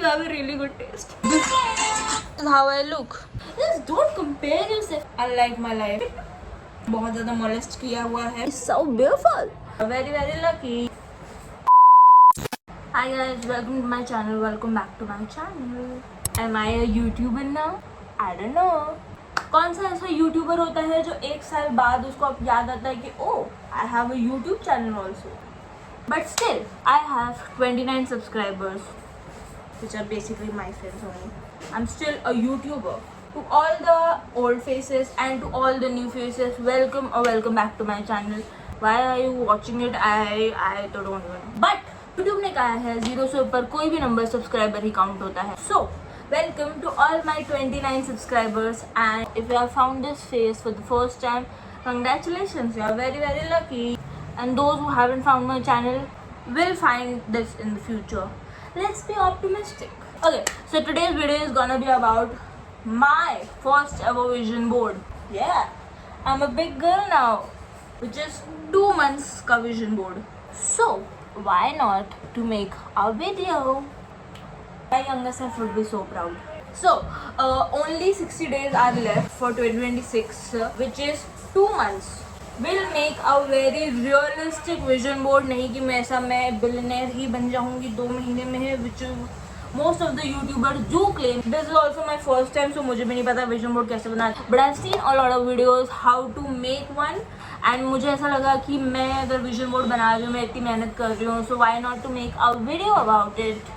have a really good taste. This is how I look. Just don't compare yourself. Unlike my life. बहुत ज़्यादा molest किया हुआ है. It's so beautiful. Very very lucky. Hi guys, welcome to my channel. Welcome back to my channel. Am I a YouTuber now? I don't know. कौन सा ऐसा YouTuber होता है जो एक साल बाद उसको अब याद आता है कि oh I have a YouTube channel also, but still I have 29 subscribers which are basically my friends only. I'm still a YouTuber. To all the old faces and to all the new faces, welcome or welcome back to my channel. Why are you watching it? I तो don't even know. But YouTube ने कहा है 0 से ऊपर कोई भी number subscriber ही count होता है. So welcome to all my 29 subscribers, and if you have found this face for the first time, congratulations, you are very very lucky. And those who haven't found my channel will find this in the future. Let's be optimistic. Okay, so today's video is gonna be about my first ever vision board. Yeah, I'm a big girl now, which is 2 months ka vision board. So why not to make a video? My younger self would be so proud. So only 60 days are left for 2026, which is 2 months. Will make a very realistic vision board. नहीं कि मैं ऐसा मैं billionaire ही बन जाऊँगी 2 महीने में है, which most of the YouTubers do claim. This is also my first time, so मुझे भी नहीं पता vision board कैसे बनाना. But I've seen a lot of videos how to make one, and मुझे ऐसा लगा कि मैं अगर vision board बना रही हूँ, मैं इतनी मेहनत कर रही हूँ, so why not to make a video about it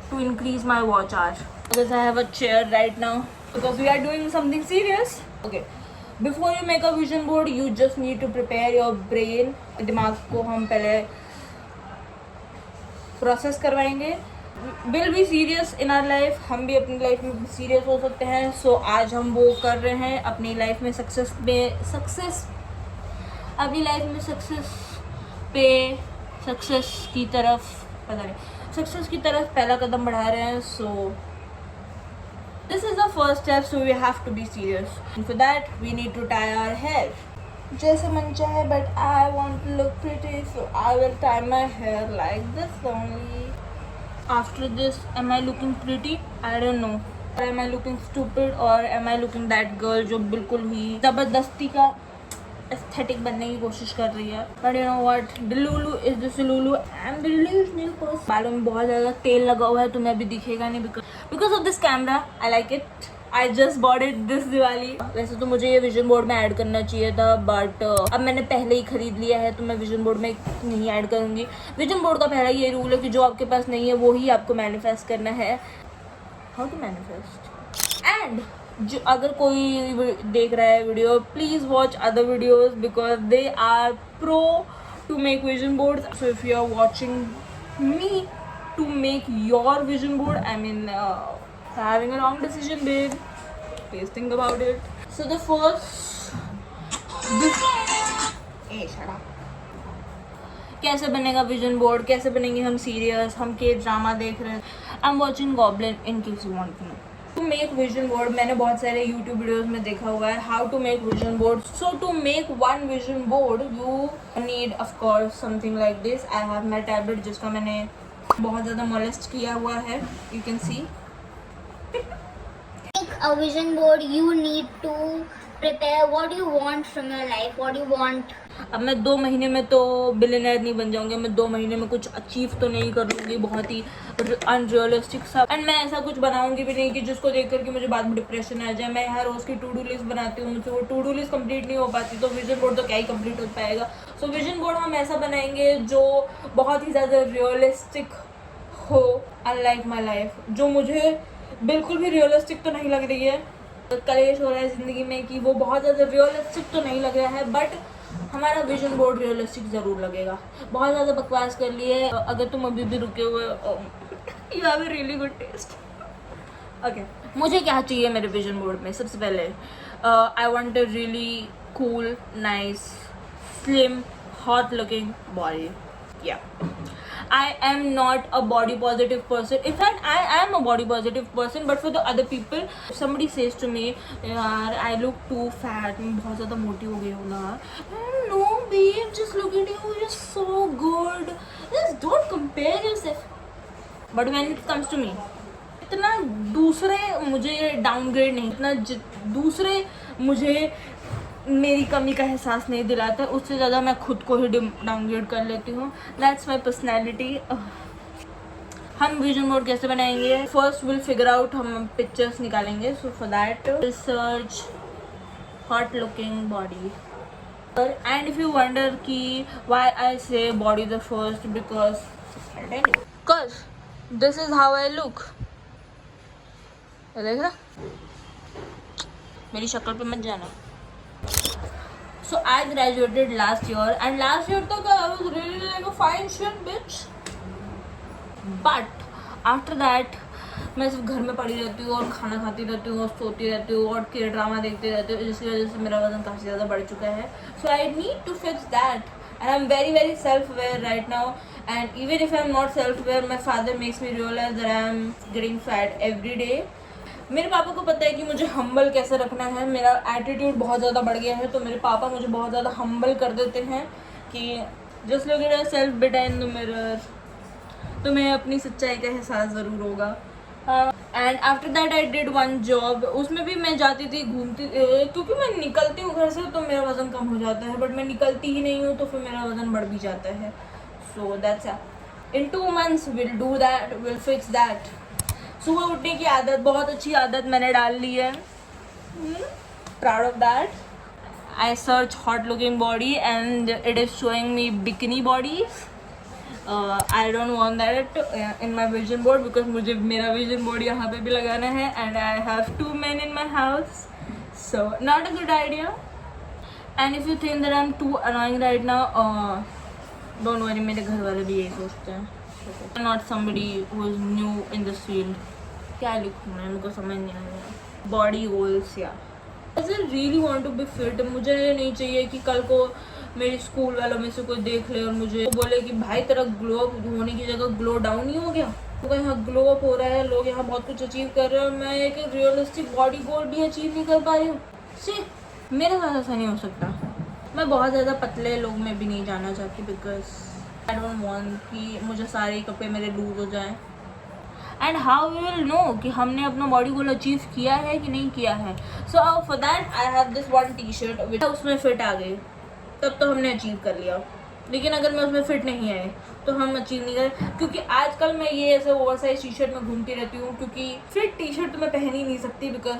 to increase my watch hour. Because I have a chair right now because we are doing something serious. Okay. Before you make a vision board, you just need to prepare your brain. दिमाग को हम पहले process करवाएंगे. We'll be serious in our life. हम भी अपनी life में serious हो सकते हैं. So आज हम वो कर रहे हैं अपनी लाइफ में सक्सेस की तरफ पता नहीं सक्सेस की तरफ पहला कदम बढ़ा रहे हैं. So this is the first step, so we have to be serious. And for that, we need to tie our hair. जैसे मन चाहे, but I want to look pretty, so I will tie my hair like this only. After this, am I looking pretty? I don't know. Or am I looking stupid, or am I looking that girl जो बिल्कुल ही ज़बरदस्ती का aesthetic बनने की कोशिश कर रही है. But you know what? Delulu is the Sululu. I'm the delusional person. बालों में बहुत ज़्यादा तेल लगा हुआ है, तो मैं अभी दिखेगा नहीं because of this camera. I like it. I just bought it this Diwali. वैसे तो मुझे ये विजन बोर्ड में ऐड करना चाहिए था, बट अब मैंने पहले ही खरीद लिया है, तो मैं विजन बोर्ड में नहीं ऐड करूँगी. विजन बोर्ड का पहला ये रूल है कि जो आपके पास नहीं है वो ही आपको मैनिफेस्ट करना है. How to manifest. एंड जो अगर कोई देख रहा है video, please watch other videos because they are pro to make vision board. So if you are watching me to make your vision board, I mean having a wrong decision, babe. Please think about it. So the first shut up. कैसे बनेगा vision board, कैसे बनेंगे हम serious, हम के drama देख रहे हैं. I am watching Goblin in case you want to know. To make vision board मैंने बहुत सारे यूट्यूब वीडियोस में देखा हुआ है how to make vision board. So to make one vision board you need of course something like this. I have my tablet जिसका मैंने बहुत ज़्यादा मोलेस्ट किया हुआ है. You can see. Make a vision board. You need to prepare what you want from your life. What you want. अब मैं 2 महीने में तो बिलियनर नहीं बन जाऊंगी. मैं 2 महीने में कुछ अचीव तो नहीं कर लूँगी, बहुत ही अनरियलिस्टिक सा. एंड मैं ऐसा कुछ बनाऊंगी भी नहीं कि जिसको देख करके मुझे बाद में डिप्रेशन आ जाए. मैं यहाँ रोज़ की टू डू लिस्ट बनाती हूँ, मुझसे वो टू डू लिस्ट कंप्लीट नहीं हो पाती, तो विजन बोर्ड तो क्या ही कंप्लीट हो पाएगा. सो विजन बोर्ड हम ऐसा बनाएंगे जो बहुत ही ज़्यादा रियलिस्टिक हो. अनलाइक माई लाइफ, जो मुझे बिल्कुल भी रियलिस्टिक तो नहीं लग रही है. कलेश हो रहा है ज़िंदगी में कि वो बहुत ज़्यादा रियलिस्टिक तो नहीं लग रहा है, बट हमारा विजन बोर्ड रियलिस्टिक ज़रूर लगेगा. बहुत ज़्यादा बकवास कर लिए. अगर तुम अभी भी रुके हुए, you have a really good taste. Okay, मुझे क्या चाहिए मेरे विजन बोर्ड में. सबसे पहले I want a really cool, nice, slim, hot looking body. या I am not a body positive person. In fact, I am a body positive person, but for the other people, if somebody says to me, यार I look too fat, मैं बहुत ज़्यादा मोटी हो गई हूँ ना. No babe, just look at you, you're so good. Just don't compare yourself. But when it comes to me, जितना दूसरे मुझे डाउनग्रेड नहीं, इतना दूसरे मुझे मेरी कमी का एहसास नहीं दिलाता, उससे ज़्यादा मैं खुद को ही डाउनग्रेड कर लेती हूँ. That's my personality. हम विजन बोर्ड कैसे बनाएंगे? फर्स्ट विल फिगर आउट, हम पिक्चर्स निकालेंगे. So for that research hot looking body. And if you wonder कि व्हाई आई से body the first, because this is how I look. देख रहा, मेरी शक्ल पे मत जाना. So I graduated last year, and last year तक I was really like a fine shit bitch. But after that मैं सिर्फ घर में पड़ी रहती हूँ और खाना खाती रहती हूँ और सोती रहती हूँ और के ड्रामा देखती रहती हूँ, जिसकी वजह से मेरा वजन काफ़ी ज़्यादा बढ़ चुका है. So I need to fix that, and I'm very very self-aware right now. And even if I'm not self-aware, my father makes me realize that I'm getting fat every day. मेरे पापा को पता है कि मुझे हम्बल कैसे रखना है. मेरा एटीट्यूड बहुत ज़्यादा बढ़ गया है, तो मेरे पापा मुझे बहुत ज़्यादा हम्बल कर देते हैं कि जस्ट लुक एट सेल्फ बेटा इन द मिरर. तुम्हें अपनी सच्चाई का एहसास ज़रूर होगा. And after that I did one job. उसमें भी मैं जाती थी, घूमती, क्योंकि मैं निकलती हूँ घर से तो मेरा वज़न कम हो जाता है, बट मैं निकलती ही नहीं हूँ तो फिर मेरा वज़न बढ़ भी जाता है. So that's it. In 2 months will do that, will fix that. सुबह उठने की आदत, बहुत अच्छी आदत मैंने डाल ली है. Proud of that. I search hot looking body and it is showing me bikini bodies. I don't want that in my vision board, because मुझे मेरा विजन बोर्ड यहाँ पे भी लगाना है. And I have 2 men in my house, so not a good idea. And if you think that I am too annoying right now, don't worry, मेरे घर वाले भी यही सोचते हैं. Not somebody who is new in this field. क्या लिखूँ मैं, मुझको समझ नहीं आ रहा. बॉडी गोल्स या I really want to be fit. मुझे नहीं चाहिए कि कल को मेरे स्कूल वालों में से कोई देख ले और मुझे बोले कि भाई तेरा ग्लो अप होने की जगह ग्लो डाउन ही हो गया. तो यहाँ ग्लो अप हो रहा है, लोग यहाँ बहुत कुछ अचीव कर रहे हैं और मैं एक रियलिस्टिक बॉडी गोल भी अचीव नहीं कर पा रही हूँ. मेरे साथ ऐसा नहीं हो सकता. मैं बहुत ज़्यादा पतले लोग में भी नहीं जाना चाहती, बिकॉज आई डोंट वांट कि मुझे सारे कपड़े मेरे लूज हो जाएं. And how we will know कि हमने अपना बॉडी गोल अचीव किया है कि नहीं किया है. So for that I have this one T shirt, उसमें फिट आ गई तब तो हमने अचीव कर लिया. लेकिन अगर मैं उसमें फिट नहीं आए तो हम अचीव नहीं करें. क्योंकि आजकल मैं ये ऐसे ओवरसाइज टी शर्ट में घूमती रहती हूँ, क्योंकि फिट टी शर्ट तो मैं पहन ही नहीं सकती, because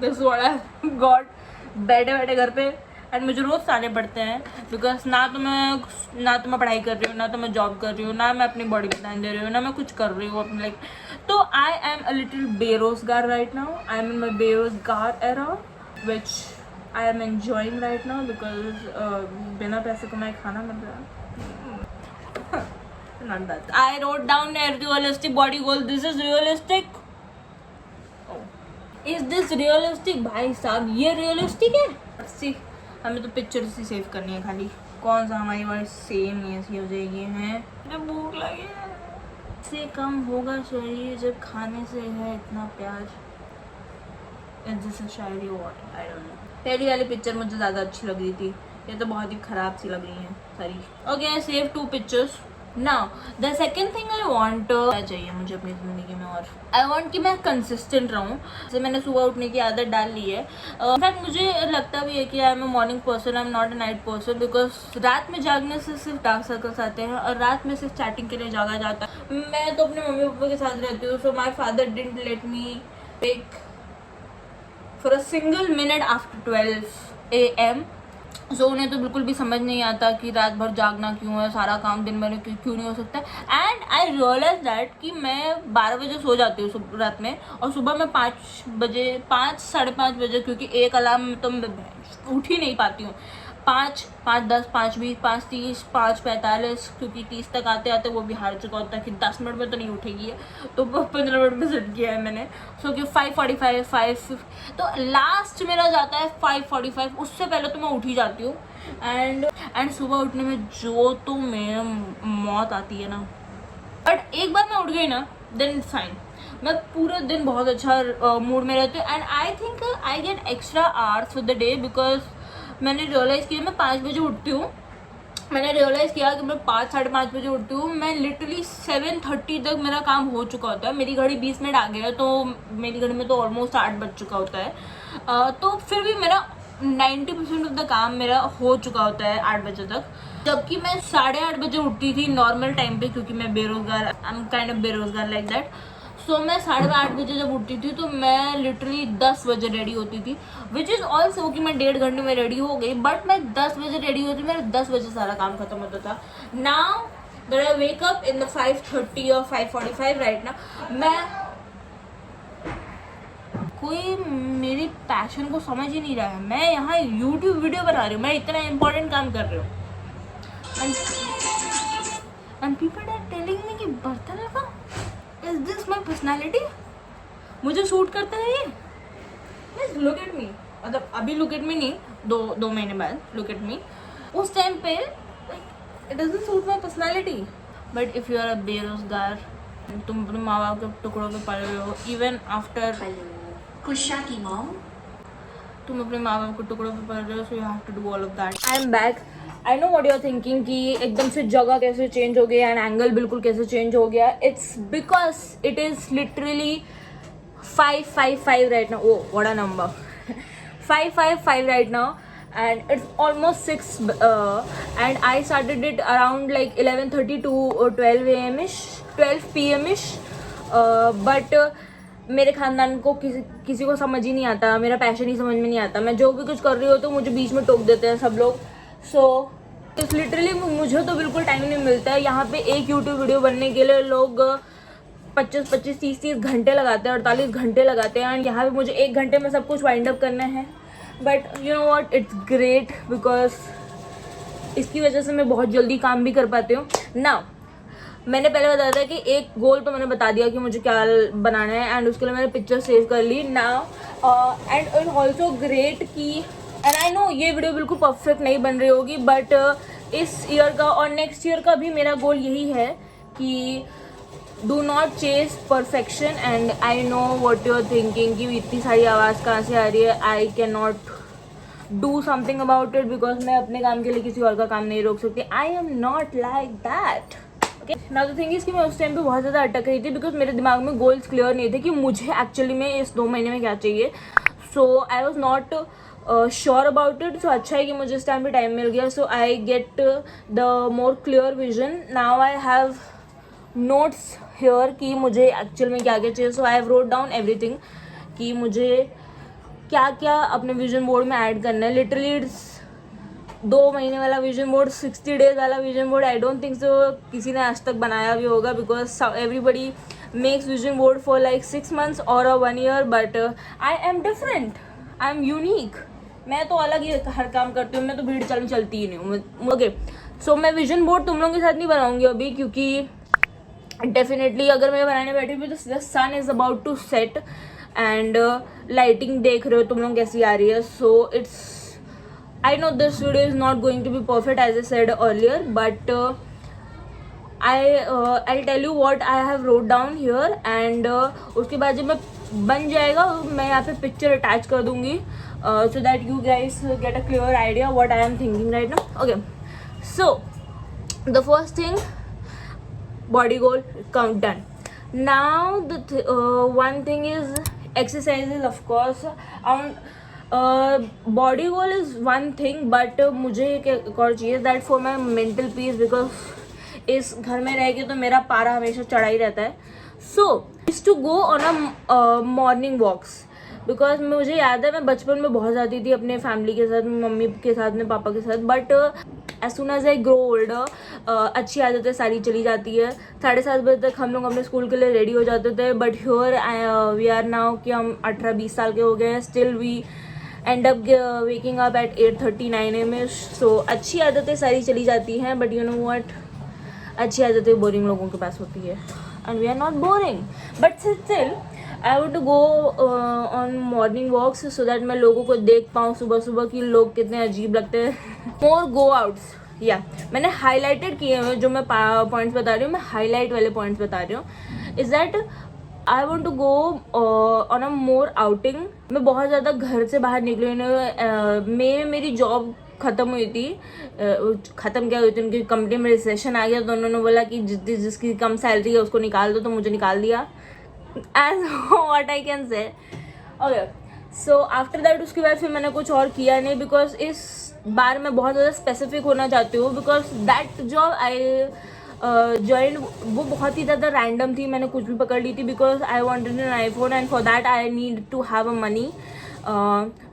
this what I got बैठे बैठे घर पे. एंड मुझे रोज़ ताने पड़ते हैं, बिकॉज ना तो मैं पढ़ाई कर रही हूँ, ना तो मैं जॉब कर रही हूँ, ना मैं अपनी बॉडी पे ध्यान दे रही हूँ, ना मैं कुछ कर रही हूँ अपनी लाइफ. तो आई एम अ लिटिल बेरोजगार राइट नाउ. आई एम इन माई बेरोजगार era which I am enjoying right now, because बिना पैसे कमाए खाना मिल रहा है. Not that. I wrote down a realistic body goal. This is realistic. Is this realistic? भाई साहब ये realistic है? सी हमें तो पिक्चर्स ही सेव करनी है खाली. कौन सा हमारी वॉइस सेम नहीं ऐसी हो जाएगी है. मुझे भूख लगी है. इससे कम होगा शरीर जब खाने से है इतना प्यार. जैसे शायरी व्हाट आई डोंट नो. पहली वाली पिक्चर मुझे ज़्यादा अच्छी लग रही थी, ये तो बहुत ही ख़राब सी लग रही है सारी. Okay I save 2 pictures. Now the second thing I want, क्या चाहिए मुझे अपनी ज़िंदगी में, और आई वॉन्ट कि मैं कंसिस्टेंट रहूँ. जैसे मैंने सुबह उठने की आदत डाल ली है. इनफैक्ट मुझे लगता भी है कि I am a morning person, I am not a night person, because रात में जागने से सिर्फ डार्क सर्कल्स आते हैं और रात में सिर्फ चैटिंग के लिए जागा जाता है. मैं तो अपने मम्मी पापा के साथ रहती हूँ, so my father didn't let me pick for a single minute after 12 AM. So उन्हें तो बिल्कुल भी समझ नहीं आता कि रात भर जागना क्यों है, सारा काम दिन भर क्यों नहीं हो सकता. एंड आई रियलाइज दैट कि मैं 12 बजे सो जाती हूँ रात में, और सुबह मैं 5 बजे 5-5:30 बजे, क्योंकि एक अलार्म तो मैं उठ ही नहीं पाती हूँ. 5, 5:10, 5:20, 5:30, 5:45, क्योंकि 30 तक आते आते वो भी हार चुका होता है कि 10 मिनट में तो नहीं उठेगी है, तो 15 मिनट में सेट किया है मैंने. सो कि 5:45, 5, तो लास्ट मेरा जाता है 5:45. उससे पहले तो मैं उठ ही जाती हूँ. एंड सुबह उठने में जो तो मेरा मौत आती है ना, बट एक बार मैं उठ गई ना देन इट्स फाइन. मैं पूरे दिन बहुत अच्छा मूड में रहती हूँ. And I think I get extra hours for the day, because मैंने रियलाइज़ किया मैं 5 बजे उठती हूँ मैंने रियलाइज़ किया कि मैं 5-5:30 बजे उठती हूँ, मैं लिटरली 7:30 तक मेरा काम हो चुका होता है। मेरी घड़ी 20 मिनट आगे है, तो मेरी घड़ी में तो ऑलमोस्ट 8 बज चुका होता है। तो फिर भी मेरा 90% ऑफ द काम मेरा हो चुका होता है 8 बजे तक। जबकि मैं 8:30 बजे उठती थी नॉर्मल टाइम पे, क्योंकि मैं बेरोजगार, आई एम काइंड ऑफ बेरोजगार लाइक दैट। सो मैं 8:30 बजे जब उठती थी तो मैं लिटरली 10 बजे रेडी होती थी, विच इज़ ऑल्सो कि मैं 1.5 घंटे में रेडी हो गई, बट मैं 10 बजे रेडी होती, मेरा 10 बजे सारा काम खत्म होता था। Now that I wake up in the 5:30 और 5:45 राइट ना, मैं कोई मेरी पैशन को समझ ही नहीं रहा है। मैं यहाँ यूट्यूब वीडियो बना रही हूँ, मैं इतना इंपॉर्टेंट काम कर रही हूँ, and people are telling me कि बर्तन लगा, इज दिस माई पर्सनैलिटी, मुझे सूट करता है ये? प्लीज लुक एट मी, मतलब अभी लुक एट मी नहीं, दो महीने बाद लुक एट मी। उस टाइम पे it doesn't suit my personality. But if you are a बेरोजगार, तुम अपने माँ बाप के टुकड़ों पे पल रहे हो, इवन आफ्टर खुशा की मॉम, तुम अपने माँ बाप के टुकड़ों पे पल रहे हो, so you have to do all of that. I am back. I know what you are thinking कि एकदम से जगह कैसे चेंज हो गया एंड एंगल बिल्कुल कैसे चेंज हो गया। It's because it is literally 5:55 right now. Oh, what a number. 5:55 right now, and it's almost 6, and I started it around like 11:30 to 12 a.m.ish, 12 p.m.ish. But मेरे खानदान को किसी को समझ ही नहीं आता, मेरा पैशन ही समझ में नहीं आता। मैं जो भी कुछ कर रही हो तो मुझे बीच में टोक देते हैं सब लोग। सो इट्स लिटरली मुझे तो बिल्कुल टाइम नहीं मिलता है। यहाँ पे एक यूट्यूब वीडियो बनने के लिए लोग 25-25, 30-30 घंटे लगाते हैं, 48 घंटे लगाते हैं, एंड यहाँ पे मुझे 1 घंटे में सब कुछ वाइंड अप करना है। But you know what, it's great because इसकी वजह से मैं बहुत जल्दी काम भी कर पाती हूँ ना। मैंने पहले बताया था कि एक गोल तो मैंने बता दिया कि मुझे क्या बनाना है, एंड उसके लिए मैंने पिक्चर सेव कर ली now. And it's also great कि, एंड आई नो ये वीडियो बिल्कुल परफेक्ट नहीं बन रही होगी, बट इस ईयर का और नेक्स्ट ईयर का भी मेरा गोल यही है कि do not chase perfection. And I know what you are thinking कि इतनी सारी आवाज़ कहाँ से आ रही है। I can not do something about it because मैं अपने काम के लिए किसी और का काम नहीं रोक सकती। आई am not like that. Okay, now the thing is कि मैं उस टाइम पे बहुत ज़्यादा अटक रही थी बिकॉज मेरे दिमाग में गोल्स क्लियर नहीं थे कि मुझे एक्चुअली में इस 2 महीने में क्या चाहिए। So I was not sure about it. So अच्छा है कि मुझे इस टाइम पे टाइम मिल गया। So I get the more clear vision. Now I have notes here कि मुझे एक्चुअल में क्या क्या चाहिए। So I have wrote down everything कि मुझे क्या क्या अपने विजन बोर्ड में ऐड करना है। लिटरली इट्स 2 महीने वाला विजन बोर्ड, 60 डेज वाला vision board. I don't think so किसी ने आज तक बनाया भी होगा because everybody makes vision board for like 6 months और 1 year, but I am different, I am unique. मैं तो अलग ही हर काम करती हूँ, मैं तो भीड़ चलती ही नहीं हूँ। ओके, सो मैं विजन बोर्ड तुम लोगों के साथ नहीं बनाऊंगी अभी, क्योंकि डेफिनेटली अगर मैं बनाने बैठी हूँ तो the sun is about to set, and lighting देख रहे हो तुम लोग कैसी आ रही है। So it's, I know this video is not going to be perfect as I said earlier, but I'll tell you what I have wrote down here, and उसके बाद जब मैं बन जाएगा मैं यहाँ पे पिक्चर अटैच कर दूँगी so that you guys get a clear idea what I am thinking right now. Okay, so the first thing, body goal count done. Now the one thing is exercises, of course. Body goal is one thing, but मुझे एक और चाहिए that for my mental peace, because इस घर में रह के तो मेरा पारा हमेशा चढ़ा ही रहता है। So is to go on a morning walks, because मुझे याद है मैं बचपन में बहुत जाती थी अपने फैमिली के साथ, मम्मी के साथ, अपने पापा के साथ, but as soon as I grow older अच्छी आदतें सारी चली जाती है। 7:30 बजे तक हम लोग अपने स्कूल के लिए रेडी हो जाते थे, but here we are now कि हम 18-20 साल के हो गए हैं, still we end up waking up at 8:39 AM। So अच्छी आदतें सारी चली जाती हैं, बट यू नो व्हाट, अच्छी आदतें बोरिंग लोगों के पास होती है, and we are not boring, but still I would go on morning walks so that मैं लोगों को देख पाऊँ सुबह सुबह कि लोग कितने अजीब लगते हैं। मोर गो आउट्स, या मैंने हाईलाइटेड किए हुए जो मैं पॉइंट्स बता रही हूँ, मैं हाईलाइट वाले पॉइंट्स बता रही हूँ। Is that I want to go on a more outing. मैं बहुत ज़्यादा घर से बाहर निकली नहीं। मेरी जॉब ख़त्म हुई थी, ख़त्म क्या हुई थी, उनकी कंपनी में रिसेशन आ गया, तो उन्होंने बोला कि जिसकी कम सैलरी है उसको निकाल दो, तो मुझे निकाल दिया, as what I can say. Okay, so after that उसके बाद फिर मैंने कुछ और किया नहीं, बिकॉज इस बार मैं बहुत ज़्यादा स्पेसिफिक होना चाहती हूँ, because that job I join वो बहुत ही ज़्यादा रैंडम थी, मैंने कुछ भी पकड़ ली थी, because I wanted an iPhone and for that I need to have a money.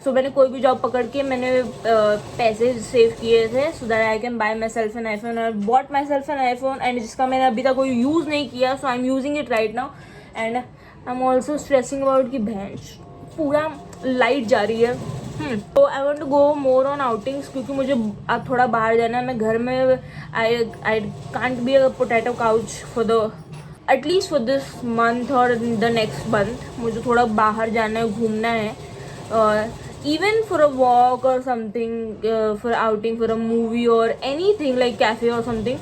So मैंने कोई भी जॉब पकड़ के मैंने पैसे सेव किए थे so that I can buy myself an iPhone, और bought myself an iPhone, and जिसका मैंने अभी तक कोई यूज़ नहीं किया, so I am using it right now, and I am also stressing about कि भैंस पूरा लाइट जा रही है। तो I want to go more on outings, क्योंकि मुझे अब थोड़ा बाहर जाना है। मैं घर में I can't be a potato couch for the at least for this month और द नेक्स्ट मंथ। मुझे थोड़ा बाहर जाना है, घूमना है, even for a walk or something, for outing, for a movie or anything like cafe or something,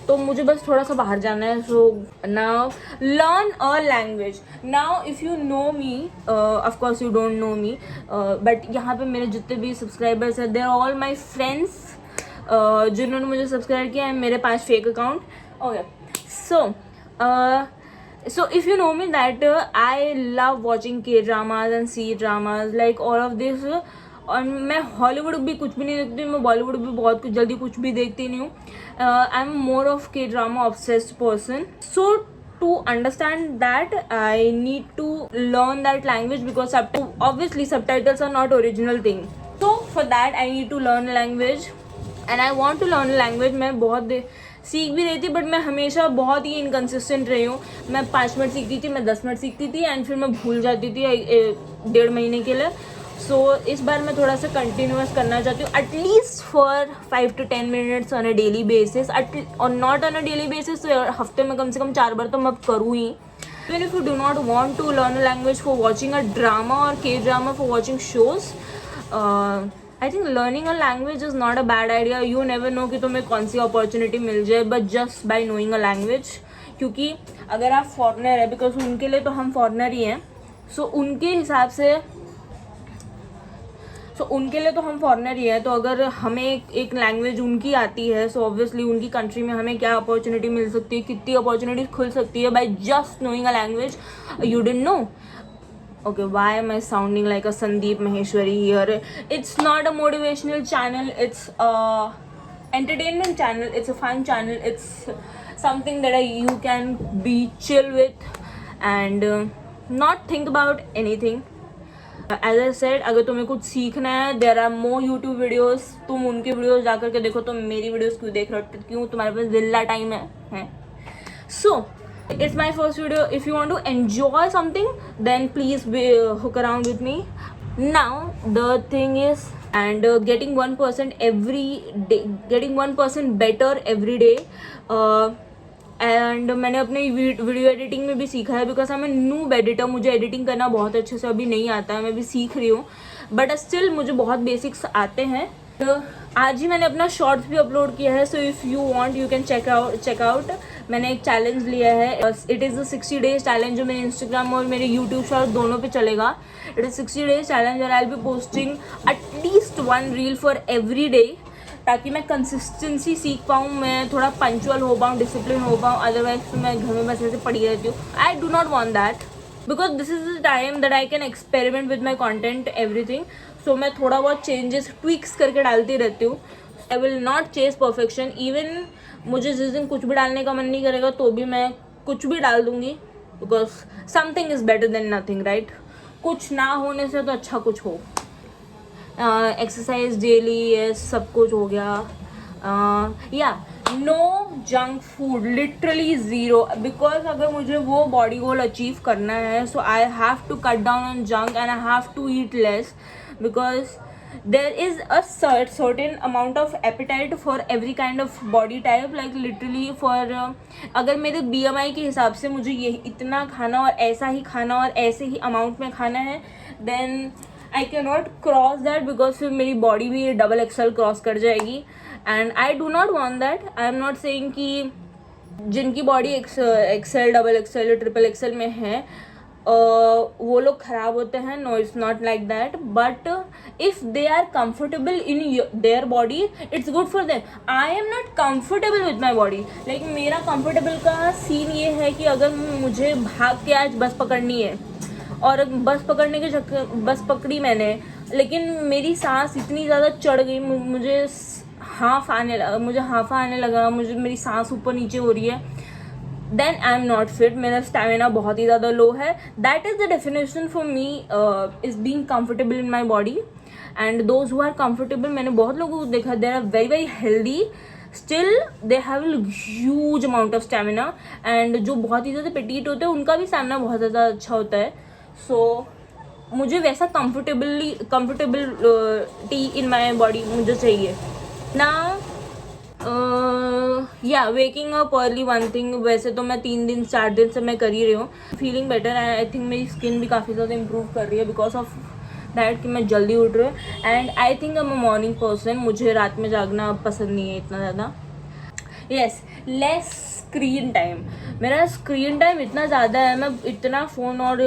तो मुझे बस थोड़ा सा बाहर जाना है। So now learn a language. Now if you know me, of course you don't know me, but यहाँ पे मेरे जितने भी सब्सक्राइबर्स हैं, they are all my friends जिन्होंने मुझे सब्सक्राइब किया है, मेरे 5 fake account. Okay, so if you know me that I love watching K-dramas and C-dramas like all of this, और मैं हॉलीवुड भी कुछ भी नहीं देखती, मैं बॉलीवुड भी बहुत कुछ जल्दी कुछ भी देखती नहीं हूँ। I am more of K-drama obsessed person, so to understand that I need to learn that language, because obviously subtitles are not original thing, so for that I need to learn a language and I want to learn a language। मैं बहुत सीख भी रही थी, but मैं हमेशा बहुत ही inconsistent रही हूँ। मैं 5 मिनट सीखती थी, मैं 10 मिनट सीखती थी, एंड फिर मैं भूल जाती थी 1.5 महीने के लिए। सो इस बार मैं थोड़ा सा कंटिन्यूअस करना चाहती हूँ, at least for 5 to 10 minutes on a daily basis, और not on a daily basis, तो हफ्ते में कम से कम 4 बार तो मैं करूँ ही। Even if you do not want to learn a language for watching a drama और K-drama for watching shows, I think learning a language is not a bad idea. You never know कि तुम्हें कौन सी opportunity मिल जाए, but just by knowing a language. क्योंकि अगर आप फॉरनर है, बिकॉज उनके लिए तो हम फॉरनर ही हैं, सो उनके हिसाब से उनके लिए तो हम फॉरनर ही हैं, तो अगर हमें एक लैंग्वेज उनकी आती है, सो ऑब्वियसली उनकी कंट्री में हमें क्या अपॉर्चुनिटी मिल सकती है, कितनी अपॉर्चुनिटी खुल सकती है by just knowing a language you didn't know. Okay, why am I sounding like a Sandeep Maheshwari here? It's not a motivational channel, it's a entertainment channel, it's a fun channel, it's something that you can be chill with and not think about anything. As I said, अगर तुम्हें कुछ सीखना है, there are more YouTube videos, तुम उनके videos जा करके देखो, तुम मेरी वीडियोस क्यों देख रहे हो, क्यों तुम्हारे पास विल्ला टाइम है? So it's my first video. If you want to enjoy something, then please hook around with me. Now the thing is, and getting 1% every day, getting 1% better every day. And मैंने अपने video editing में भी सीखा है, because I M noob editor. मुझे editing करना बहुत अच्छे से अभी नहीं आता है, मैं भी सीख रही हूँ, बट स्टिल मुझे बहुत बेसिक्स आते हैं। तो आज ही मैंने अपना शॉर्ट्स भी अपलोड किया है, so if you want you can check out. मैंने एक चैलेंज लिया है, it is the 60 days challenge, जो मेरे इंस्टाग्राम और मेरे यूट्यूब शॉर्ट दोनों पे चलेगा। इट इज़ 60 days चैलेंज और आई will B posting at least 1 reel for every day, ताकि मैं कंसिस्टेंसी सीख पाऊँ, मैं थोड़ा पंचुअल हो पाऊँ, डिसिप्लिन हो पाऊँ। अदरवाइज तो मैं घर में बस ऐसे पड़ी रहती हूँ। I do not want that, because this is the time that I can experiment with my content everything. So मैं थोड़ा बहुत चेंजेस ट्विक्स करके डालती रहती हूँ। I will not chase perfection. Even मुझे जिस दिन कुछ भी डालने का मन नहीं करेगा तो भी मैं कुछ भी डाल दूँगी, because something is better than nothing, right? कुछ ना होने से तो अच्छा कुछ हो। एक्सरसाइज डेली, ये सब कुछ हो गया। या no junk food, literally zero, because अगर मुझे वो बॉडी गोल अचीव करना है, so I have to cut down on junk and I have to eat less, because there is a certain amount of appetite for every kind of body type, like literally for अगर मेरे BMI के हिसाब से मुझे ये इतना खाना और ऐसा ही खाना और ऐसे ही अमाउंट में खाना है, then I cannot cross that, because फिर मेरी बॉडी भी XXL क्रॉस कर जाएगी, and I do not want that. I am not saying कि जिनकी बॉडी XL, XXL, XXL में है वो लोग खराब होते हैं. No, it's not like that. But if they are comfortable in their body, it's good for them. I am not comfortable with my body. Like मेरा कंफर्टेबल का सीन ये है कि अगर मुझे भाग के आज बस पकड़नी है और बस पकड़ने के चक्कर बस पकड़ी मैंने, लेकिन मेरी सांस इतनी ज़्यादा चढ़ गई, मुझे हाफा आने लगा, मुझे मेरी सांस ऊपर नीचे हो रही है, then I am not fit. मेरा स्टेमिना बहुत ही ज़्यादा लो है. That is the definition for me is being comfortable in my body. And those who are comfortable, मैंने बहुत लोगों को देखा, they are very very healthy, still they have huge amount of stamina. And जो बहुत ही ज़्यादा पेटीट होते हैं उनका भी स्टेमिना बहुत ज़्यादा अच्छा होता है. सो मुझे वैसा कंफर्टेबिलिटी इन माई बॉडी मुझे चाहिए ना. या waking up early one thing. वैसे तो मैं 4 दिन से मैं कर ही रही हूँ. Feeling better. आई थिंक मेरी स्किन भी काफ़ी ज़्यादा इम्प्रूव कर रही है बिकॉज ऑफ दैट कि मैं जल्दी उठ रही हूँ. And I think I am a morning person. मुझे रात में जागना पसंद नहीं है इतना ज़्यादा. Yes, less screen time. मेरा स्क्रीन टाइम इतना ज़्यादा है, मैं इतना फ़ोन और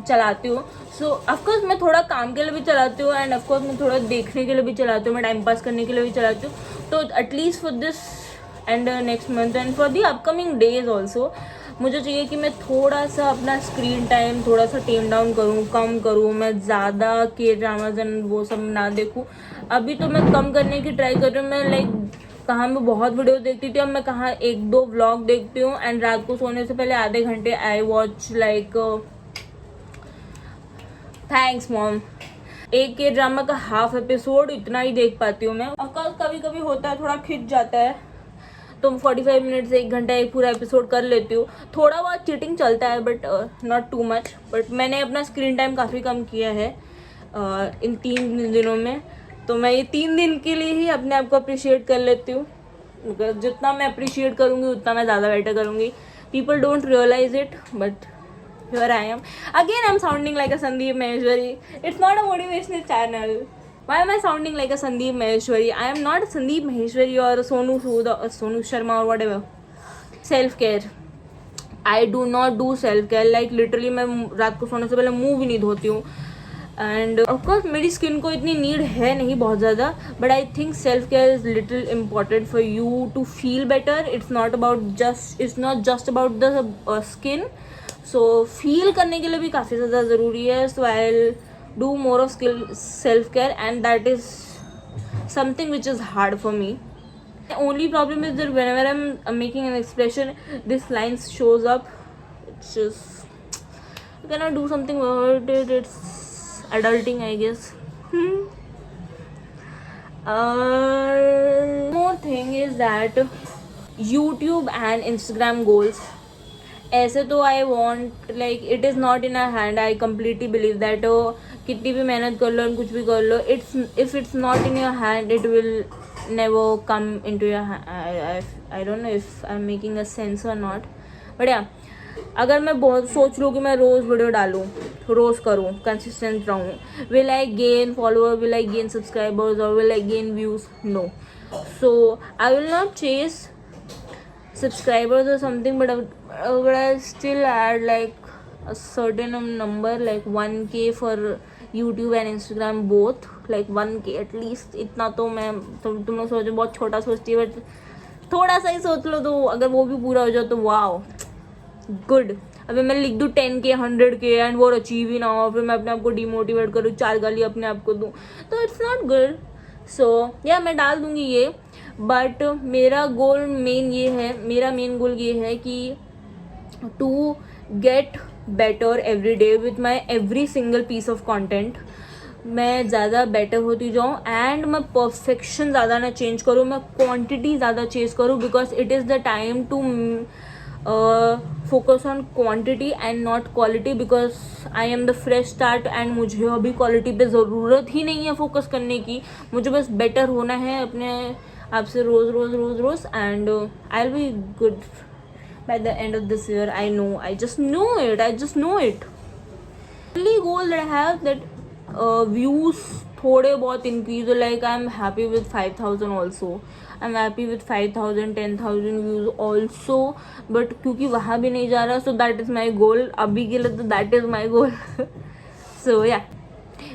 चलाती हूँ. सो ऑफकोर्स मैं थोड़ा काम के लिए भी चलाती हूँ एंड ऑफकोर्स मैं थोड़ा देखने के लिए भी चलाती हूँ, मैं टाइम पास करने के लिए भी चलाती हूँ. तो at least for this and next month and for the upcoming days also मुझे चाहिए कि मैं थोड़ा सा अपना स्क्रीन टाइम थोड़ा सा टेम डाउन करूँ, कम करूँ. मैं ज़्यादा के ड्रामाज एंड वो सब ना देखूँ. अभी तो मैं कम करने की ट्राई कर रही हूँ. मैं लाइक कहाँ मैं बहुत वीडियो देखती थी, अब मैं कहाँ 1-2 व्लॉग देखती हूँ. एंड रात को सोने से पहले आधे घंटे I watch like thanks mom. एक के ड्रामा का हाफ एपिसोड इतना ही देख पाती हूँ मैं. ऑफकोर्स कभी कभी होता है, थोड़ा खिंच जाता है तो 45 मिनट से 1 घंटा एक पूरा एपिसोड कर लेती हूँ. थोड़ा बहुत चीटिंग चलता है but not too much. But मैंने अपना स्क्रीन टाइम काफ़ी कम किया है इन 3 दिनों में. तो मैं ये 3 दिन के लिए ही अपने आप को अप्रिशिएट कर लेती हूँ. जितना मैं अप्रिशिएट करूँगी उतना मैं ज़्यादा बेटर करूँगी. People don't realize it but here I am. Again I'm sounding like a Sandeep Maheshwari. It's not a motivational channel. Why am I sounding like a Sandeep Maheshwari? I am not Sandeep Maheshwari or Sonu Sood or Sonu Sharma or whatever. Self care. I do not do self care. Like literally मैं रात को सोने से पहले मुंह भी नहीं धोती हूँ. एंड ऑफकोर्स मेरी स्किन को इतनी नीड है नहीं बहुत ज़्यादा, but I think self care is little important for you to feel better. It's not just about the skin. So feel करने के लिए भी काफ़ी ज़्यादा ज़रूरी है. So I will do more of self care and that is something which is hard for me. Only problem is that whenever I'm making an expression, this line shows up. It's just you cannot do something about it. It's adulting, I guess. More thing is that YouTube and Instagram goals. ऐसे तो I want like it is not in our hand. I completely believe that. कितनी भी मेहनत कर लो और कुछ भी कर लो, if it's not in your hand it will never come in to your. I don't know if I am making a sense और नॉट. बट या अगर मैं बहुत सोच लूँ कि मैं रोज़ वीडियो डालूँ, रोज़ करूँ, कंसिस्टेंट रहूँ, will I gain follower, will I gain subscribers और will I gain views? No. So I will not chase subscribers or something, but I still add like a certain number, like 1K for YouTube and Instagram both, like 1K at least. इतना तो मैं तुम लोग सोचो बहुत छोटा सोचती है, बट थोड़ा सा ही सोच लो तो अगर वो भी पूरा हो जाए तो वाओ गुड. अभी मैं लिख दूँ 10K 100K एंड वो अचीव ही ना हो, फिर मैं अपने आप को डिमोटिवेट करूँ, 4 गाली अपने आप को दूँ, तो इट्स नॉट गुड. सो या मैं डाल दूँगी ये. बट मेरा मेन गोल ये है कि to get better every day with my every single piece of content. मैं ज़्यादा बेटर होती जाऊँ एंड मैं परफेक्शन ज़्यादा ना चेंज करूँ, मैं क्वांटिटी ज़्यादा चेंज करूँ, because it is the time to focus on quantity and not quality, because I am the fresh start and मुझे अभी क्वालिटी पे ज़रूरत ही नहीं है फोकस करने की. मुझे बस बेटर होना है अपने आप से रोज़ and I will be good by the end of this year. I just know it. Only goal that I have that views थोड़े बहुत increase, like I am happy with 5000 also, I am happy with 5000 10,000 views also, but क्योंकि वहाँ भी नहीं जा रहा, so that is my गोल अभी के लिए, तो that is my goal. So yeah,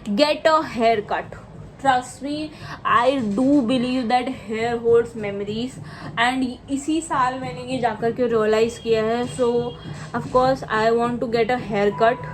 get a hair cut. Trust me, I do believe that hair holds memories, and इसी साल मैंने ये जाकर के रियलाइज़ किया है. सो of course I want to get a haircut.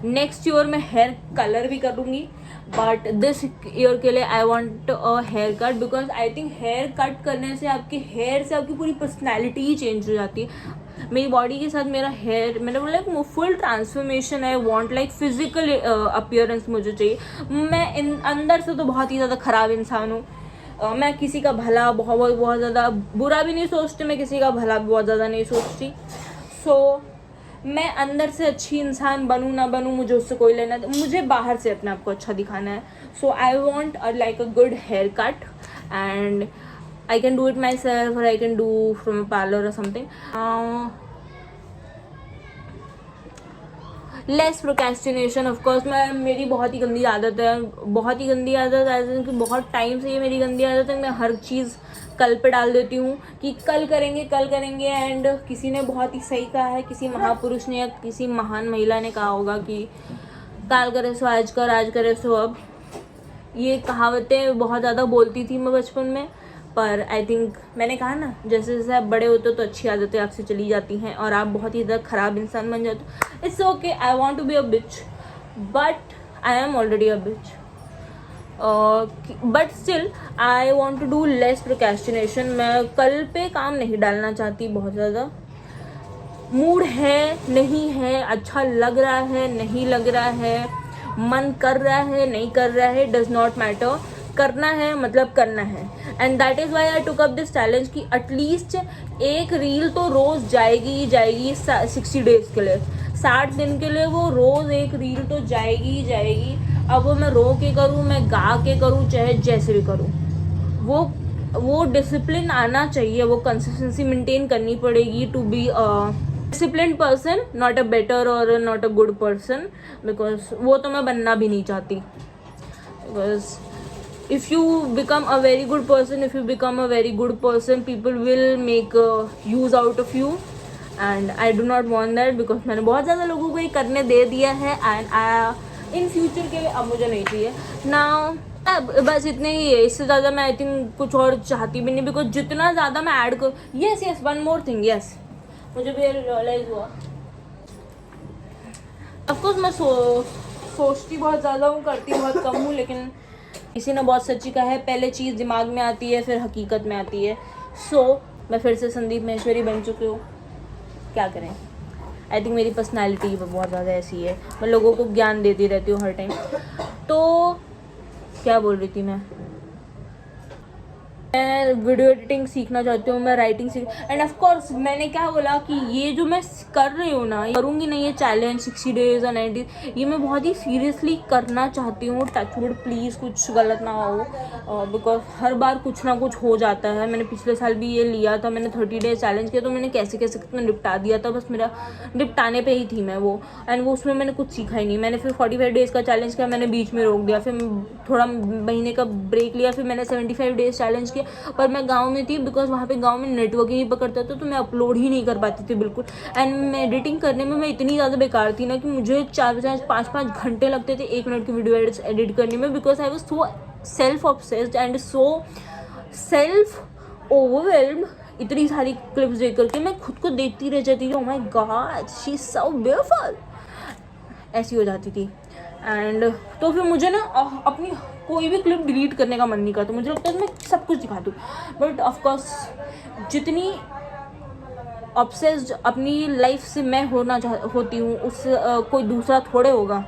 Next year मैं हेयर कलर भी करूँगी, बट दिस ईयर के लिए I want a hair cut, because I think hair cut करने से आपके हेयर से आपकी पूरी पर्सनैलिटी ही चेंज हो जाती है. मेरी बॉडी के साथ मेरा हेयर, मैंने बोला like full transformation. I want like physical appearance मुझे चाहिए. मैं अंदर से तो बहुत ही ज़्यादा ख़राब इंसान हूँ. मैं किसी का भला बहुत ज़्यादा बुरा भी नहीं सोचती, मैं किसी का भला भी बहुत ज़्यादा नहीं सोचती. सो मैं अंदर से अच्छी इंसान बनूँ ना बनूँ, मुझे उससे कोई लेना, मुझे बाहर से अपने आप को अच्छा दिखाना है. So I want like a good haircut, and I can do it myself, or I can do from a parlor or something. Less procrastination, of course. मेरी बहुत ही गंदी आदत है, बहुत ही गंदी आदत है कि बहुत टाइम से ये मेरी गंदी आदत है. मैं हर चीज़ कल पे डाल देती हूँ कि कल करेंगे, एंड किसी ने बहुत ही सही कहा है, किसी महापुरुष ने या किसी महान महिला ने कहा होगा कि काल करे सो आज कर, आज करे सो अब. ये कहावतें बहुत ज़्यादा बोलती थी मैं बचपन में, पर आई थिंक मैंने कहा ना, जैसे जैसे आप बड़े होते हो तो अच्छी आदतें आपसे चली जाती हैं और आप बहुत ही ज़्यादा ख़राब इंसान बन जाते हो. It's okay, I want to be a bitch, but I am already a bitch. But still I want to do less procrastination. मैं कल पे काम नहीं डालना चाहती बहुत ज़्यादा. मूड है, नहीं है, अच्छा लग रहा है, नहीं लग रहा है, मन कर रहा है, नहीं कर रहा है, डज नॉट मैटर. करना है मतलब करना है. And that is why I took up this challenge कि एटलीस्ट एक रील तो रोज़ जाएगी 60 डेज़ के लिए, 60 दिन के लिए वो रोज़ एक रील तो जाएगी. अब वो मैं रो के करूँ, मैं गा के करूँ, चाहे जैसे भी करूँ, वो डिसिप्लिन आना चाहिए, वो कंसिस्टेंसी मेंटेन करनी पड़ेगी to be disciplined person, not a better और not a good person, because वो तो मैं बनना भी नहीं चाहती. Because if you become a very good person, people will make use out of you, and I do not want that, because मैंने बहुत ज़्यादा लोगों को ये करने दे दिया है, and in future के लिए अब मुझे नहीं चाहिए. Now बस इतने ही है, इससे ज़्यादा मैं आई थिंक कुछ और चाहती भी नहीं, बिकॉज जितना ज़्यादा मैं ऐड करूँ. Yes one more thing, yes मुझे भी रियलाइज़ हुआ. ऑफकोर्स मैं सोचती बहुत ज़्यादा हूँ, करती बहुत कम हूँ, लेकिन किसी ने बहुत सच्ची कहा है, पहले चीज़ दिमाग में आती है फिर हकीकत में आती है. सो मैं फिर से संदीप महेश्वरी बन चुकी हूँ, क्या करें. आई थिंक मेरी पर्सनैलिटी बहुत ज़्यादा ऐसी है, मैं लोगों को ज्ञान देती रहती हूँ हर टाइम. तो क्या बोल रही थी मैं वीडियो एडिटिंग सीखना चाहती हूँ, मैं राइटिंग एंड ऑफ कोर्स मैंने क्या बोला कि ये जो मैं कर रही हूँ ना, करूँगी नहीं ये चैलेंज 60 डेज़ और 90, ये मैं बहुत ही सीरियसली करना चाहती हूँ. टचवुड प्लीज़ कुछ गलत ना हो, बिकॉज हर बार कुछ ना कुछ हो जाता है. मैंने पिछले साल भी ये लिया था, मैंने 30 डेज चैलेंज किया, तो मैंने कैसे कितना निपटा दिया था, बस मेरा निपटाने पर ही थी मैं वो, एंड वो उसमें मैंने कुछ सीखा ही नहीं. मैंने फिर 45 डेज़ का चैलेंज किया, मैंने बीच में रोक दिया, फिर थोड़ा महीने का ब्रेक लिया, फिर मैंने 75 डेज़ चैलेंज किया. पर मैं गांव में थी, बिकॉज वहाँ पे गांव में नेटवर्क ही नहीं पकड़ता था, तो मैं अपलोड ही नहीं कर पाती थी बिल्कुल. एंड मैं एडिटिंग करने में मैं इतनी ज़्यादा बेकार थी ना कि मुझे 4-5 घंटे लगते थे 1 मिनट की वीडियो एडिट करने में, because I was so self obsessed and so self overwhelmed. इतनी सारी क्लिप्स देख करके मैं खुद को देखती रह जाती थी, oh my God she is so beautiful, ऐसी हो जाती थी. एंड तो फिर मुझे ना अपनी कोई भी क्लिप डिलीट करने का मन नहीं करता, मुझे लगता है मैं सब कुछ दिखा दूँ. बट ऑफकोर्स जितनी ऑब्सेस्ड अपनी लाइफ से मैं होती हूँ, उस कोई दूसरा थोड़े होगा.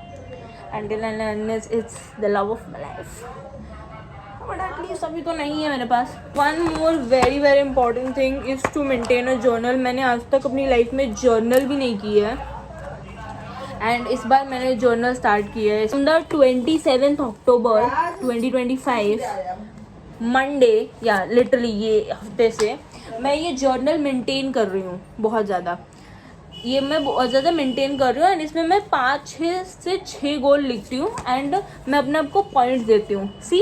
Until and unless it's the love of my life, but at least अभी तो नहीं है मेरे पास. One more very very important thing is to maintain a journal. मैंने आज तक अपनी लाइफ में जर्नल भी नहीं की है, एंड इस बार मैंने जर्नल स्टार्ट किया है. ऑन द 27 अक्टूबर 2025 मंडे, या लिटरली ये हफ्ते से मैं ये जर्नल मेंटेन कर रही हूँ बहुत ज़्यादा. ये मैं बहुत ज़्यादा मेंटेन कर रही हूँ एंड इसमें मैं 5-6 से 6 गोल लिखती हूँ एंड मैं अपने आप को पॉइंट्स देती हूँ. सी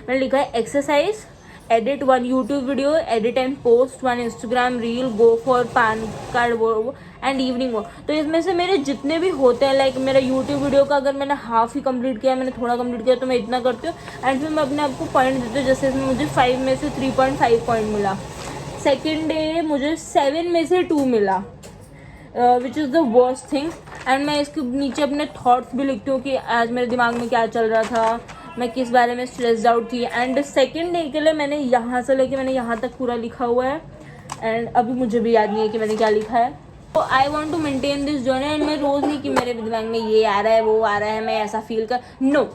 मैंने लिखा है exercise, edit 1 YouTube video, edit and post 1 Instagram reel, go for pan card वो एंड इवनिंग वॉक. तो इसमें से मेरे जितने भी होते हैं लाइक मेरा यूट्यूब वीडियो का अगर मैंने हाफ ही कंप्लीट किया, मैंने थोड़ा कंप्लीट किया तो मैं इतना करती हूँ एंड फिर मैं अपने आप को पॉइंट देती हूँ. जैसे इसमें मुझे 5 में से 3.5 पॉइंट मिला. सेकेंड डे मुझे 7 में से 2 मिला, which is the worst thing. And मैं इसके नीचे अपने थॉट्स भी लिखती हूँ कि आज मेरे दिमाग में क्या चल रहा था, मैं किस बारे में स्ट्रेस्ड आउट थी. एंड सेकेंड डे के लिए मैंने यहाँ से लेके मैंने यहाँ तक पूरा लिखा हुआ है एंड अभी मुझे भी याद नहीं है कि मैंने क्या लिखा है. तो I want to maintain this journey and मैं रोज़ नहीं कि मेरे दिमाग में ये आ रहा है वो आ रहा है मैं ऐसा फील कर, नो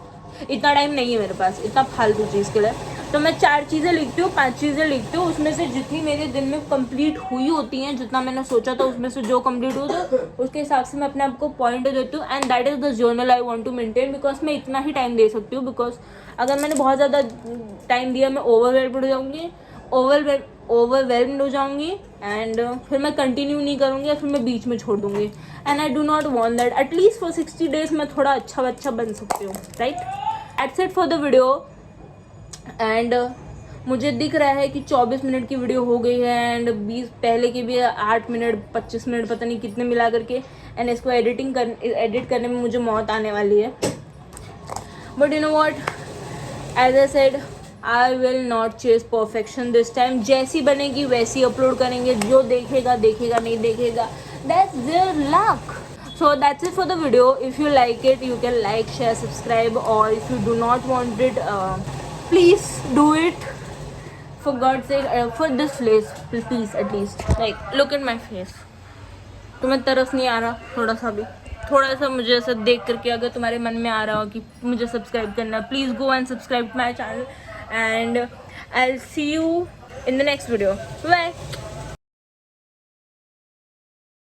इतना टाइम नहीं है मेरे पास इतना फालतू चीज़ के लिए. तो मैं 4 चीज़ें लिखती हूँ, 5 चीज़ें लिखती हूँ, उसमें से जितनी मेरे दिन में कंप्लीट हुई होती हैं, जितना मैंने सोचा था उसमें से जो कंप्लीट हुआ था उसके हिसाब से मैं अपने आप को पॉइंट देती हूँ. And that is the journal I want to maintain because मैं इतना ही टाइम दे सकती हूँ. बिकॉज अगर मैंने बहुत ज़्यादा टाइम दिया मैं ओवरवेल्म्ड हो जाऊँगी, ओवरवेल्म्ड हो जाऊँगी एंड फिर मैं कंटिन्यू नहीं करूँगी या फिर मैं बीच में छोड़ दूँगी. And I do not want that. At least for 60 days मैं थोड़ा अच्छा बच्चा बन सकती हूँ. Right, that's it for the video. And मुझे दिख रहा है कि 24 मिनट की वीडियो हो गई है एंड 20 पहले की भी 8 मिनट 25 मिनट पता नहीं कितने मिला करके. एंड इसको एडिट करने में मुझे मौत आने वाली है. But you know what, as I said I will not chase perfection this time. जैसी बनेगी वैसी अपलोड करेंगे. जो देखेगा देखेगा, नहीं देखेगा that's their luck. So that's it for the video. If you like it, you can like, share, subscribe, or if you do not want it, please do it. For God's sake, for this place, please at least. Like, look at my face. तुम्हें तरस नहीं आ रहा थोड़ा सा भी? थोड़ा सा मुझे ऐसा देख करके अगर तुम्हारे मन में आ रहा हो कि मुझे सब्सक्राइब करना, please go and subscribe to my channel. And I'll see you in the next video. Bye.